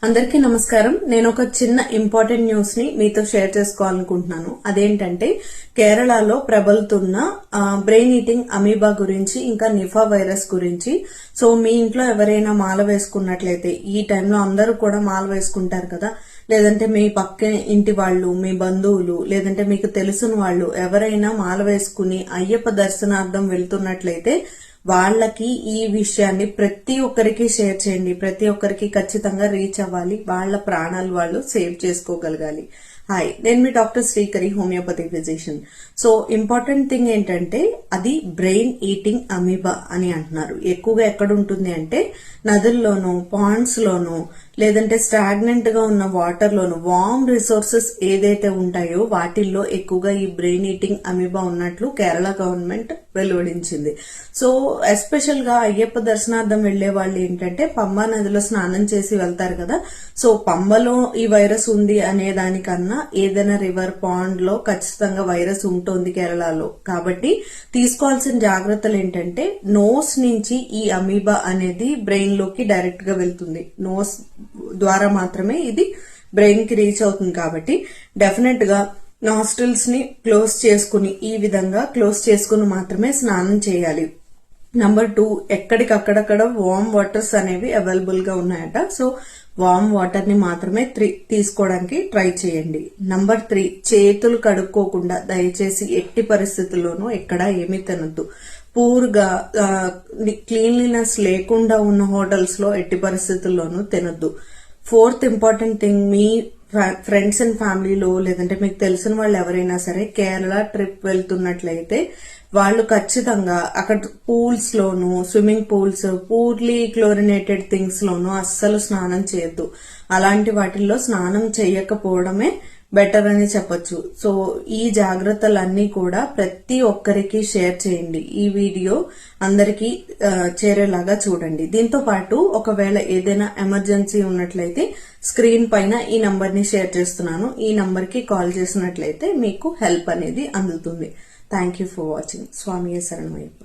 అందరికీ నమస్కారం. నేను ఒక చిన్న ఇంపార్టెంట్ న్యూస్ ని మీతో షేర్ చేసుకోవాలనుకుంటున్నాను. అదేంటంటే కేరళలో ప్రబలుతున్న బ్రెయిన్ ఈటింగ్ అమీబా గురించి, ఇంకా నిఫా వైరస్ గురించి. సో మీ ఇంట్లో ఎవరైనా మాల వేసుకున్నట్లయితే, ఈ టైంలో అందరూ కూడా మాల వేసుకుంటారు కదా, లేదంటే మీ పక్క ఇంటి వాళ్ళు, మీ బంధువులు, లేదంటే మీకు తెలిసిన వాళ్ళు ఎవరైనా మాల వేసుకుని అయ్యప్ప దర్శనార్థం వెళ్తున్నట్లయితే వాళ్ళకి ఈ విషయాన్ని ప్రతి ఒక్కరికి షేర్ చేయండి. ప్రతి ఒక్కరికి ఖచ్చితంగా రీచ్ అవ్వాలి. వాళ్ళ ప్రాణాలు వాళ్ళు సేవ్ చేసుకోగలగాలి. హాయ్, నేను మీ doctor Srikari, homeopathy physician. So important thing ఏంటంటే అది బ్రెయిన్ ఈటింగ్ అమీబా అని అంటున్నారు. ఎక్కువగా ఎక్కడ ఉంటుంది అంటే నదుల్లోనూ, పాండ్స్ లోనూ, లేదంటే స్టాగ్నెంట్ గా ఉన్న వాటర్ లోను, వార్మ్ రిసోర్సెస్ ఏదైతే ఉంటాయో వాటిల్లో ఎక్కువగా ఈ బ్రెయిన్ ఈటింగ్ అమీబా ఉన్నట్లు కేరళ గవర్నమెంట్ వెలువడించింది. సో ఎస్పెషల్ గా అయ్యప్ప దర్శనార్థం వెళ్లే వాళ్ళు ఏంటంటే పంబా నదిలో స్నానం చేసి వెళ్తారు కదా. సో పంబలో ఈ వైరస్ ఉంది అనే దానికన్నా ఏదైనా రివర్, పాండ్ లో ఖచ్చితంగా వైరస్ ఉంటుంది కేరళలో. కాబట్టి తీసుకోవాల్సిన జాగ్రత్తలు ఏంటంటే నోస్ నుంచి ఈ అమీబా అనేది బ్రెయిన్ లోకి డైరెక్ట్ గా వెళ్తుంది. నోస్ ద్వారా మాత్రమే ఇది బ్రెయిన్ కి రీచ్ అవుతుంది. కాబట్టి డెఫినెట్ గా నాస్ట్రిల్స్ ని క్లోజ్ చేసుకుని, ఈ విధంగా క్లోజ్ చేసుకుని మాత్రమే స్నానం చేయాలి. నంబర్ 2, ఎక్కడికక్కడక్కడ వార్మ్ వాటర్స్ అనేవి అవైలబుల్ గా ఉన్నాయట. సో వార్మ్ వాటర్ ని మాత్రమే తీసుకోవడానికి ట్రై చేయండి. నంబర్ 3, చేతులు కడుక్కోకుండా దయచేసి ఎట్టి పరిస్థితుల్లోనూ ఎక్కడ ఏమీ తినద్దు. పూర్గా క్లీన్లీనెస్ లేకుండా ఉన్న హోటల్స్ లో ఎట్టి పరిస్థితుల్లోనూ తినద్దు. 4th important thing, me friends and ఫ్యామిలీలో లేదంటే మీకు తెలిసిన వాళ్ళు ఎవరైనా సరే కేరళ ట్రిప్ వెళ్తున్నట్లయితే వాళ్ళు ఖచ్చితంగా అక్కడ పూల్స్ లోను, swimming pools, poorly chlorinated things లోను అస్సలు స్నానం చేయొద్దు. అలాంటి వాటిల్లో స్నానం చేయకపోవడమే బెటర్ అని చెప్పొచ్చు. సో ఈ జాగ్రత్తలన్నీ కూడా ప్రతి ఒక్కరికి షేర్ చేయండి. ఈ వీడియో అందరికీ చేరేలాగా చూడండి. దీంతో పాటు ఒకవేళ ఏదైనా ఎమర్జెన్సీ ఉన్నట్లయితే స్క్రీన్ పైన ఈ నంబర్ ని షేర్ చేస్తున్నాను. ఈ నంబర్ కి కాల్ చేసినట్లయితే మీకు హెల్ప్ అనేది అందుతుంది. Thank you for watching. స్వామియే శరణమయ్యప్ప.